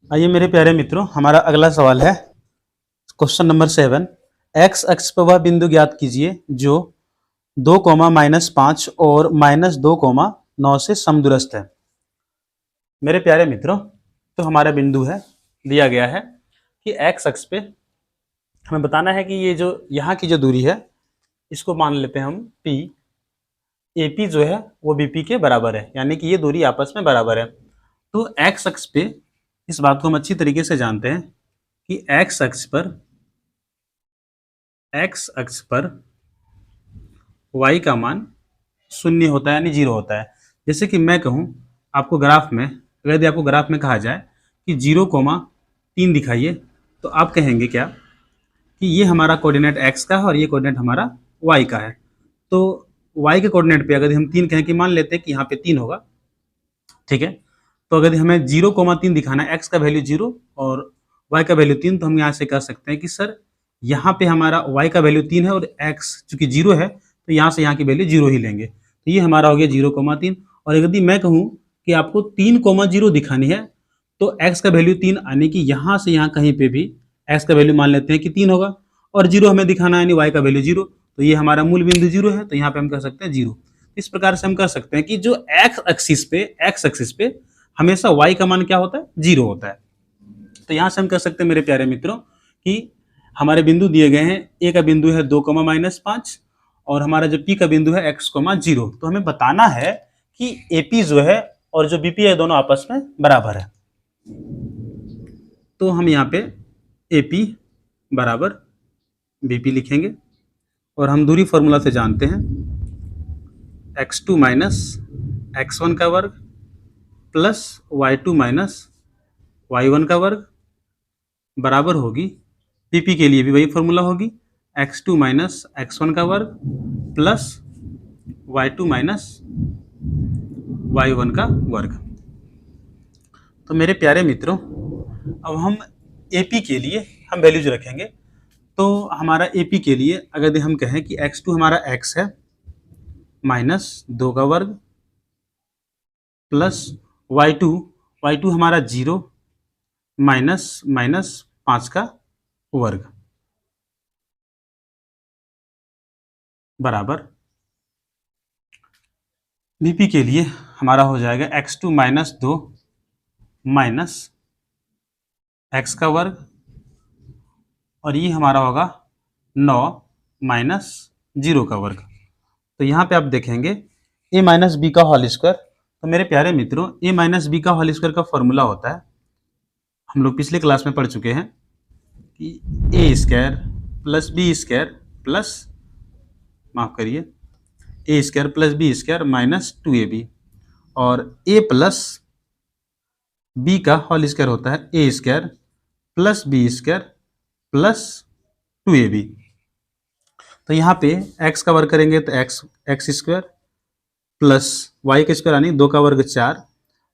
आइए मेरे प्यारे मित्रों, हमारा अगला सवाल है क्वेश्चन नंबर 7। एक्स अक्ष पर वह बिंदु ज्ञात कीजिए जो 2, -5 और -2, 9 से समदूरस्थ है। मेरे प्यारे मित्रों, तो हमारा बिंदु है, दिया गया है कि एक्स अक्ष पे हमें बताना है कि ये जो यहाँ की जो दूरी है इसको मान लेते हैं हम P। AP जो है वो BP के बराबर है, यानी कि ये दूरी आपस में बराबर है। तो एक्स अक्ष पे इस बात को हम अच्छी तरीके से जानते हैं कि एक्स अक्ष पर y का मान 0 होता है, यानी 0 होता है। जैसे कि मैं कहूँ आपको ग्राफ में, अगर यदि आपको ग्राफ में कहा जाए कि 0,3 दिखाइए, तो आप कहेंगे क्या कि ये हमारा कोऑर्डिनेट x का है और ये कोऑर्डिनेट हमारा y का है। तो y के कोऑर्डिनेट पे अगर हम 3 कहें, कि मान लेते हैं कि यहाँ पे 3 होगा, ठीक है। तो अगर हमें 0,3 दिखाना है, x का वैल्यू 0 और y का वैल्यू 3, तो हम यहाँ से कह सकते हैं कि सर यहाँ पे हमारा y का वैल्यू 3 है और x चूंकि 0 है, तो यहाँ से यहाँ की वैल्यू 0 ही लेंगे। तो ये हमारा हो गया 0,3। और यदि मैं कहूँ कि आपको 3,0 दिखानी है, तो x का वैल्यू 3 आने की यहाँ से यहाँ कहीं पे भी x का वैल्यू मान लेते हैं कि 3 होगा, और 0 हमें दिखाना है, यानी y का वैल्यू 0। तो ये हमारा मूल बिंदु 0 है, तो यहाँ पे हम कह सकते हैं 0। इस प्रकार से हम कह सकते हैं कि जो x एक्सिस पे हमेशा y का मान क्या होता है, 0 होता है। तो यहाँ से हम कह सकते हैं मेरे प्यारे मित्रों कि हमारे बिंदु दिए गए हैं। ए का बिंदु है 2,-5 और हमारा जो पी का बिंदु है x,0। तो हमें बताना है कि एपी जो है और जो बीपी है दोनों आपस में बराबर है। तो हम यहाँ पे एपी बराबर बीपी लिखेंगे और हम दूरी फॉर्मूला से जानते हैं x2 माइनस x1 का वर्ग प्लस y2 माइनस y1 का वर्ग बराबर होगी, पीपी के लिए भी वही फॉर्मूला होगी, x2 माइनस x1 का वर्ग प्लस y2 माइनस y1 का वर्ग। तो मेरे प्यारे मित्रों, अब हम AP के लिए हम वैल्यूज रखेंगे। तो हमारा AP के लिए अगर हम कहें कि x2 हमारा x है, -2 का वर्ग प्लस y2 हमारा 0 माइनस 5 का वर्ग बराबर बीपी के लिए हमारा हो जाएगा x2 -2 माइनस x का वर्ग, और ये हमारा होगा 9 माइनस 0 का वर्ग। तो यहाँ पे आप देखेंगे a माइनस बी का होल स्क्वायर। तो मेरे प्यारे मित्रों, a माइनस बी का होल स्क्वायर का फॉर्मूला होता है, हम लोग पिछले क्लास में पढ़ चुके हैं कि a square plus B square plus, माफ करिए, a square plus B square minus 2ab, और a प्लस b का होल स्क्वायर होता है a square plus B square plus 2ab। तो यहाँ पे x का वर्ग करेंगे तो एक्स स्क्वायर प्लस वाई का स्क्वायर यानी 2 का वर्ग 4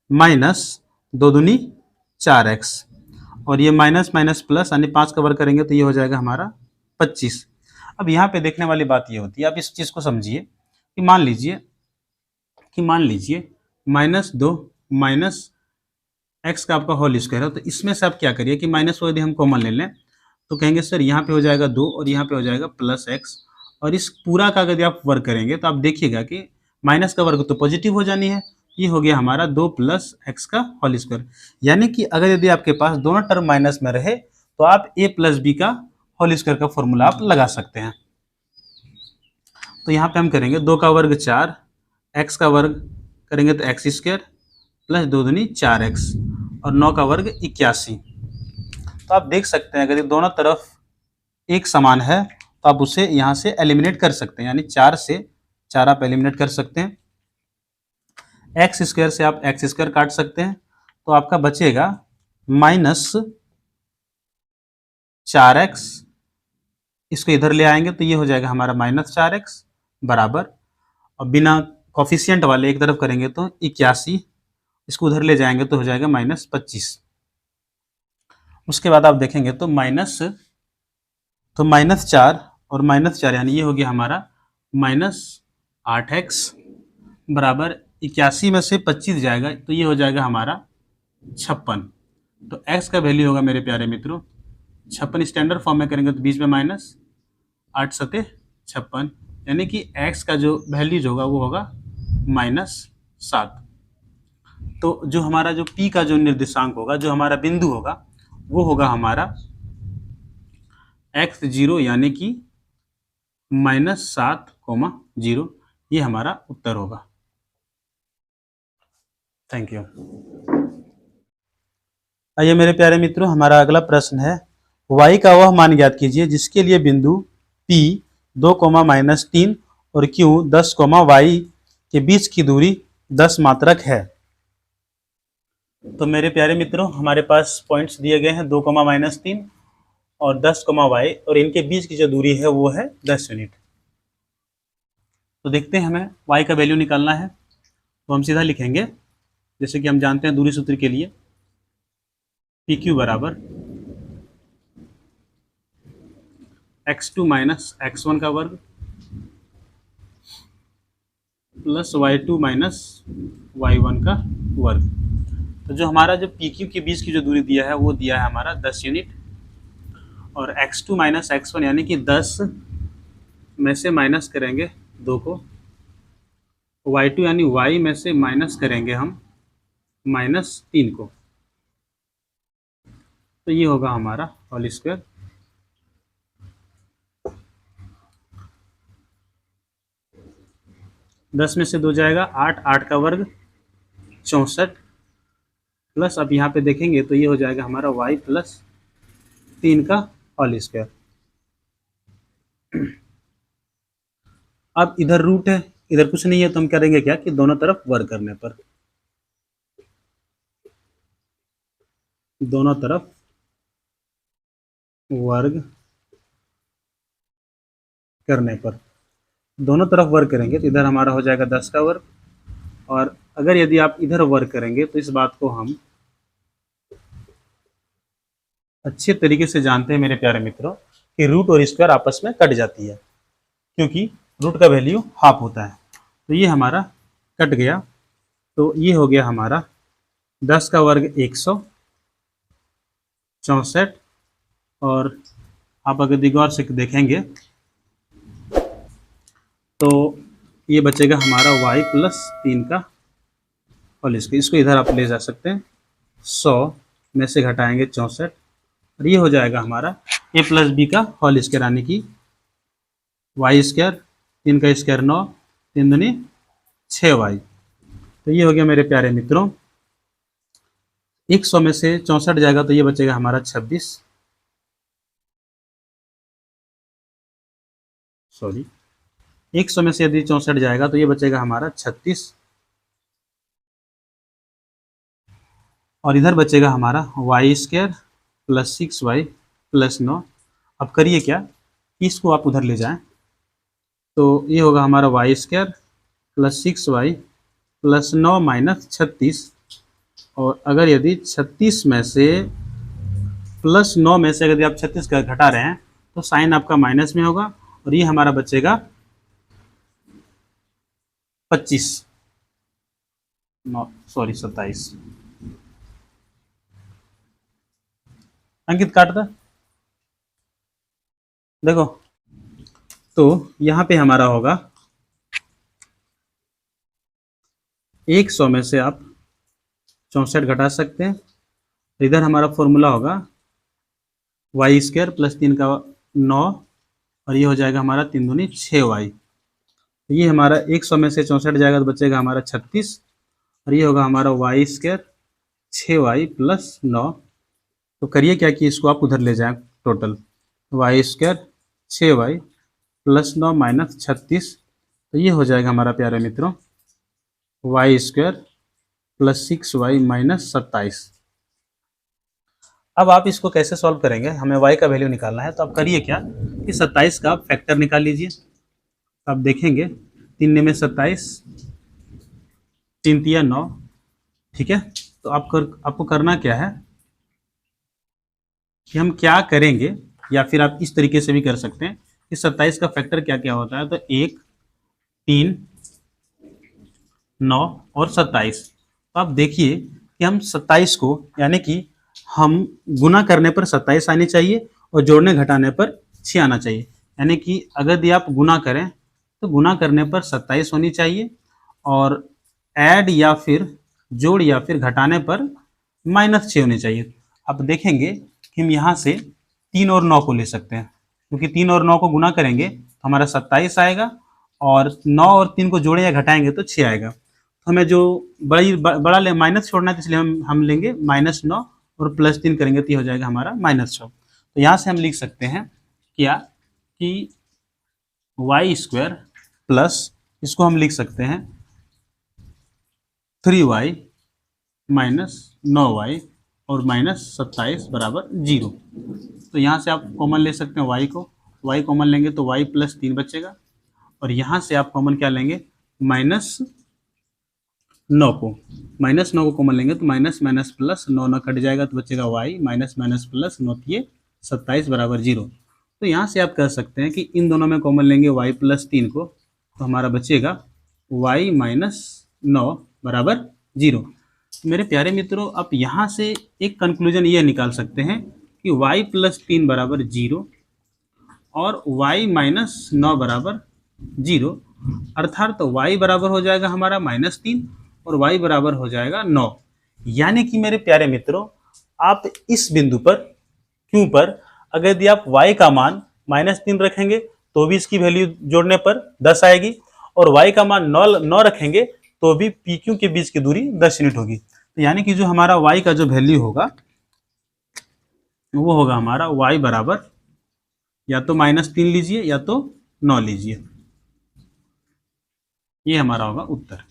माइनस 2 दूनी 4x, और ये माइनस माइनस प्लस यानी 5 का वर्ग करेंगे तो ये हो जाएगा हमारा 25। अब यहाँ पे देखने वाली बात ये होती है, आप इस चीज़ को समझिए कि मान लीजिए -2 माइनस x का आपका होल स्क्वायर है। तो इसमें से आप क्या करिए कि माइनस को यदि हम कॉमन ले लें तो कहेंगे सर यहाँ पे हो जाएगा 2 और यहाँ पे हो जाएगा प्लस x, और इस पूरा का यदि आप वर्ग करेंगे तो आप देखिएगा कि माइनस का वर्ग तो पॉजिटिव हो जानी है। ये हो गया हमारा 2 प्लस x का होल स्क्वायर, यानी कि अगर यदि आपके पास दोनों टर्म माइनस में रहे तो आप a प्लस बी का होल स्क्वायर का फॉर्मूला आप लगा सकते हैं। तो यहाँ पे हम करेंगे 2 का वर्ग 4, x का वर्ग करेंगे तो एक्स स्क्वायर प्लस 2 दूनी 4x, और 9 का वर्ग 81। तो आप देख सकते हैं अगर ये दोनों तरफ एक समान है तो आप उसे यहाँ से एलिमिनेट कर सकते हैं, यानी 4 से 4 आप एलिमिनेट कर सकते हैं। एक्स स्क्वायर से आप एक्स स्क्वायर काट सकते हैं, तो आपका बचेगा -4x, इसको इधर ले आएंगे तो ये हो जाएगा हमारा -4x बराबर, और बिना कॉफिशिएंट वाले एक तरफ करेंगे तो 81, इसको उधर ले जाएंगे तो हो जाएगा -25। उसके बाद आप देखेंगे तो -4 और -4 यानी ये हो गया हमारा -8x बराबर 81 में से 25 जाएगा तो ये हो जाएगा हमारा 56। तो x का वैल्यू होगा मेरे प्यारे मित्रों 56। स्टैंडर्ड फॉर्म में करेंगे तो बीच में माइनस, 8 सते 56, यानी कि x का जो वैल्यूज होगा वो होगा -7। तो जो हमारा जो p का जो निर्देशांक होगा, जो हमारा बिंदु होगा, वो होगा हमारा x0 यानी कि -7,0। ये हमारा उत्तर होगा। Thank you. आइए मेरे प्यारे मित्रों, हमारा अगला प्रश्न है y का वह मान ज्ञात कीजिए जिसके लिए बिंदु P 2, -3 और Q 10, y के बीच की दूरी 10 मात्रक है। तो मेरे प्यारे मित्रों, हमारे पास पॉइंट्स दिए गए हैं 2, -3 और 10, y, और इनके बीच की जो दूरी है वो है 10 यूनिट। तो देखते हैं, हमें y का वैल्यू निकालना है, तो हम सीधा लिखेंगे, जैसे कि हम जानते हैं दूरी सूत्र के लिए PQ बराबर x2 - x1 का वर्ग प्लस y2 - y1 का वर्ग। तो जो हमारा जो PQ के बीच की जो दूरी दिया है वो दिया है हमारा 10 यूनिट, और x2 - x1 यानी कि 10 में से माइनस करेंगे 2 को, y2 यानी y में से माइनस करेंगे हम -3 को, तो ये होगा हमारा होल स्क्वायर। दस में से 2 जाएगा 8, 8 का वर्ग 64, प्लस अब यहाँ पे देखेंगे तो ये हो जाएगा हमारा y प्लस 3 का होल स्क्वायर। अब इधर रूट है, इधर कुछ नहीं है, तो हम करेंगे क्या कि दोनों तरफ वर्ग करने पर, दोनों तरफ वर्ग करने पर, दोनों तरफ वर्ग करेंगे तो इधर हमारा हो जाएगा 10 का वर्ग, और अगर यदि आप इधर वर्ग करेंगे तो इस बात को हम अच्छे तरीके से जानते हैं मेरे प्यारे मित्रों कि रूट और स्क्वायर आपस में कट जाती है, क्योंकि रूट का वैल्यू हाफ होता है। तो ये हमारा कट गया, तो ये हो गया हमारा 10 का वर्ग 164, और आप अगर गौर से देखेंगे तो ये बचेगा हमारा y प्लस 3 का होल स्क्वायर। इसको इधर आप ले जा सकते हैं, 100 में से घटाएंगे 64, और ये हो जाएगा हमारा a प्लस बी का होल स्क्वायर, यानी कि वाई स्क्वायर, 3 का स्क्वायर 9, 3 दूनी 6y। तो ये हो गया मेरे प्यारे मित्रों, 100 में से 64 जाएगा तो ये बचेगा हमारा 26, सॉरी 100 में से यदि 64 जाएगा तो ये बचेगा हमारा 36, और इधर बचेगा हमारा Y square plus 6y plus 9। अब करिए क्या, इसको आप उधर ले जाएं, तो ये होगा हमारा Y square plus 6y plus 9 minus 36, और अगर यदि 36 में से प्लस 9 में से यदि आप 36 का घटा रहे हैं तो साइन आपका माइनस में होगा, और ये हमारा बचेगा 25, सॉरी 27। अंकित काट दे, देखो, तो यहाँ पे हमारा होगा 100 में से आप 64 घटा सकते हैं, इधर हमारा फॉर्मूला होगा वाई स्क्वायर प्लस 3 का 9, और ये हो जाएगा हमारा 3 दूनी 6y। तो ये हमारा 100 में से 64 जाएगा तो बचेगा हमारा 36, और ये होगा हमारा वाई स्क्वायर 6y प्लस 9। तो करिए क्या कि इसको आप उधर ले जाएं, total Y square 6y plus 9 minus 36, तो ये हो जाएगा हमारा प्यारे मित्रों Y square plus 6y minus 27। अब आप इसको कैसे सॉल्व करेंगे, हमें y का वैल्यू निकालना है, तो आप करिए क्या कि 27 का फैक्टर निकाल लीजिए। आप देखेंगे 3 में 27, 3 तिया 9, ठीक है। तो आपको करना क्या है कि हम क्या करेंगे, या फिर आप इस तरीके से भी कर सकते हैं कि 27 का फैक्टर क्या क्या होता है, तो 1, 3, 9 और 27। तो आप देखिए कि हम 27 को, यानी कि हम गुना करने पर 27 आनी चाहिए और जोड़ने घटाने पर 6 आना चाहिए। यानी कि अगर यदि आप गुना करें तो गुना करने पर 27 होनी चाहिए और ऐड या फिर जोड़ या फिर घटाने पर -6 होनी चाहिए। अब देखेंगे कि हम यहाँ से 3 और 9 को ले सकते हैं, क्योंकि 3 और 9 को गुना करेंगे तो हमारा 27 आएगा और 9 और 3 को जोड़े या घटाएंगे तो 6 आएगा। तो हमें जो बड़ा माइनस छोड़ना है, तो इसलिए हम लेंगे -9 और +3 करेंगे तो ये हो जाएगा हमारा -6। तो यहाँ से हम लिख सकते हैं क्या कि y² प्लस इसको हम लिख सकते हैं 3y माइनस 9y और -27 बराबर 0। तो यहाँ से आप कॉमन ले सकते हैं y को, y कॉमन लेंगे तो y + 3 बचेगा और यहाँ से आप कॉमन क्या लेंगे -9 को, -9 को कॉमन लेंगे तो माइनस प्लस 9 कट जाएगा तो बचेगा y माइनस प्लस 9 27 बराबर 0। तो यहाँ से आप कह सकते हैं कि इन दोनों में कॉमन लेंगे y + 3 को तो हमारा बचेगा y - 9 बराबर 0। मेरे प्यारे मित्रों, आप यहाँ से एक कंक्लूजन ये निकाल सकते हैं कि y + 3 बराबर 0 और y - 9 बराबर 0, अर्थात तो y बराबर हो जाएगा हमारा -3 और y बराबर हो जाएगा 9। यानी कि मेरे प्यारे मित्रों, आप इस बिंदु पर Q पर अगर यदि आप y का मान -3 रखेंगे तो भी इसकी वैल्यू जोड़ने पर 10 आएगी और y का मान 9 रखेंगे तो भी PQ के बीच की दूरी 10 यूनिट होगी। तो यानी कि जो हमारा y का जो वैल्यू होगा वो होगा हमारा y बराबर या तो -3 लीजिए या तो 9 लीजिए। ये हमारा होगा उत्तर।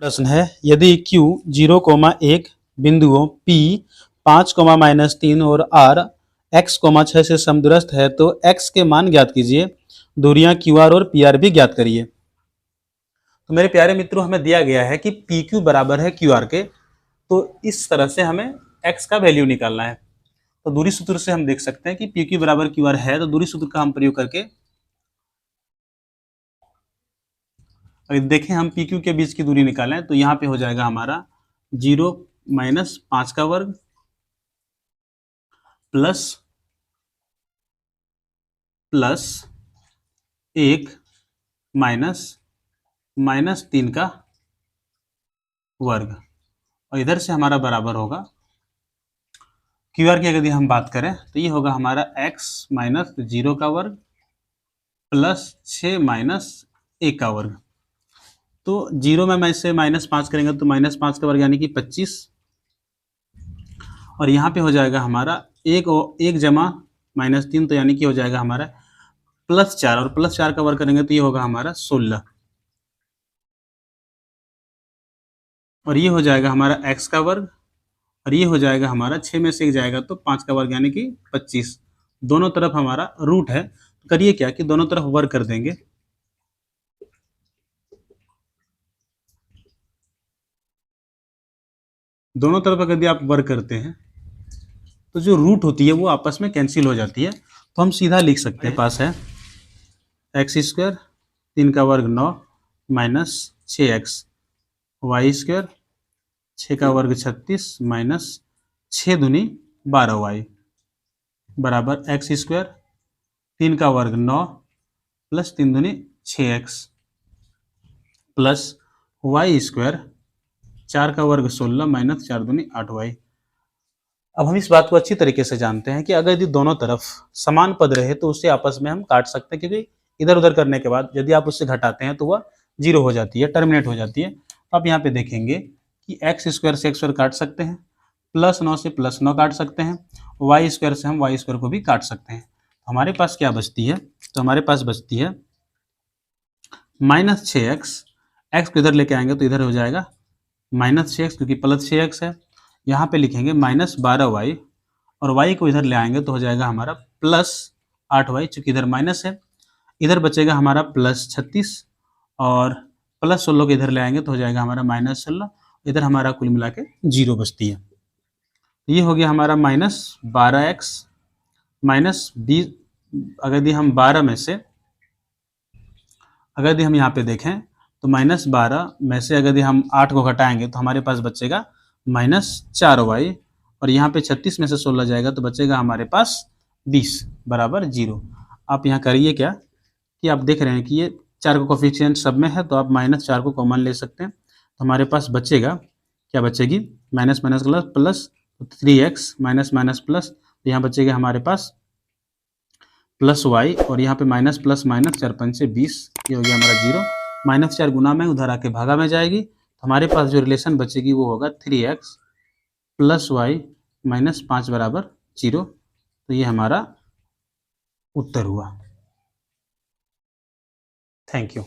प्रश्न है, यदि Q 0,1 बिंदुओं P 5, -3 और R x, 6 से समदूरस्थ है तो x के मान ज्ञात कीजिए। दूरियां QR और PR भी ज्ञात करिए। तो मेरे प्यारे मित्रों, हमें दिया गया है कि PQ बराबर है QR के, तो इस तरह से हमें x का वैल्यू निकालना है। तो दूरी सूत्र से हम देख सकते हैं कि PQ बराबर QR है, तो दूरी सूत्र का हम प्रयोग करके अगर देखें हम PQ के बीच की दूरी निकालें तो यहाँ पे हो जाएगा हमारा 0 - 5 का वर्ग प्लस 1 माइनस 3 का वर्ग और इधर से हमारा बराबर होगा QR की अगर हम बात करें तो ये होगा हमारा x - 0 का वर्ग प्लस 6 - 1 का वर्ग। तो 0 में से -5 करेंगे तो -5 का वर्ग यानी कि 25 और यहाँ पे हो जाएगा हमारा 1 जमा -3 तो यानी कि हो जाएगा हमारा +4 और +4 का वर्ग करेंगे तो ये होगा हमारा 16 और ये हो जाएगा हमारा x का वर्ग और ये हो जाएगा हमारा 6 में से 1 जाएगा तो 5 का वर्ग यानी कि 25। दोनों तरफ हमारा रूट है, तो करिए क्या कि दोनों तरफ वर्ग कर देंगे। दोनों तरफ अगर आप वर्ग करते हैं तो जो रूट होती है वो आपस में कैंसिल हो जाती है, तो हम सीधा लिख सकते हैं। पास है x², 3 का वर्ग 9 माइनस 6x, y², 6 का वर्ग 36 माइनस 6 दूनी 12y बराबर x², 3 का वर्ग 9 प्लस 3 दूनी 6x प्लस y², 4 का वर्ग 16 माइनस 4 दूनी 8y। अब हम इस बात को अच्छी तरीके से जानते हैं कि अगर यदि दोनों तरफ समान पद रहे तो उसे आपस में हम काट सकते हैं, क्योंकि इधर उधर करने के बाद यदि आप उससे घटाते हैं तो वह 0 हो जाती है, टर्मिनेट हो जाती है। तो आप यहाँ पे देखेंगे कि x² से x² काट सकते हैं, +9 से +9 काट सकते हैं, y² से हम y² को भी काट सकते हैं। तो हमारे पास क्या बचती है, तो हमारे पास बचती है -6x, x को इधर लेके आएंगे तो इधर हो जाएगा -6x क्योंकि +6x है। यहाँ पे लिखेंगे -12y और y को इधर ले आएंगे तो हो जाएगा हमारा +8y, चूँकि इधर माइनस है। इधर बचेगा हमारा +36 और +16 को इधर ले आएंगे तो हो जाएगा हमारा -16, इधर हमारा कुल मिला के 0 बचती है। ये हो गया हमारा -12x -20। अगर यदि हम 12 में से अगर यदि हम यहाँ पे देखें तो -12 में से अगर यदि हम 8 को घटाएंगे तो हमारे पास बचेगा -4y और यहाँ पे 36 में से 16 जाएगा तो बचेगा हमारे पास 20 बराबर 0। आप यहाँ करिए क्या कि आप देख रहे हैं कि ये 4 का कोफिशिएंट सब में है, तो आप -4 को कॉमन ले सकते हैं। तो हमारे पास बचेगा, क्या बचेगी, माइनस माइनस प्लस प्लस, तो 3x माइनस माइनस प्लस, तो यहाँ बचेगा हमारे पास प्लस y, और यहाँ पे माइनस प्लस माइनस 4 5 से 20, ये हो गया हमारा 0। -4 गुना में उधर आके भागा में जाएगी, तो हमारे पास जो रिलेशन बचेगी वो होगा 3x प्लस y माइनस 5 बराबर 0। तो ये हमारा उत्तर हुआ। Thank you.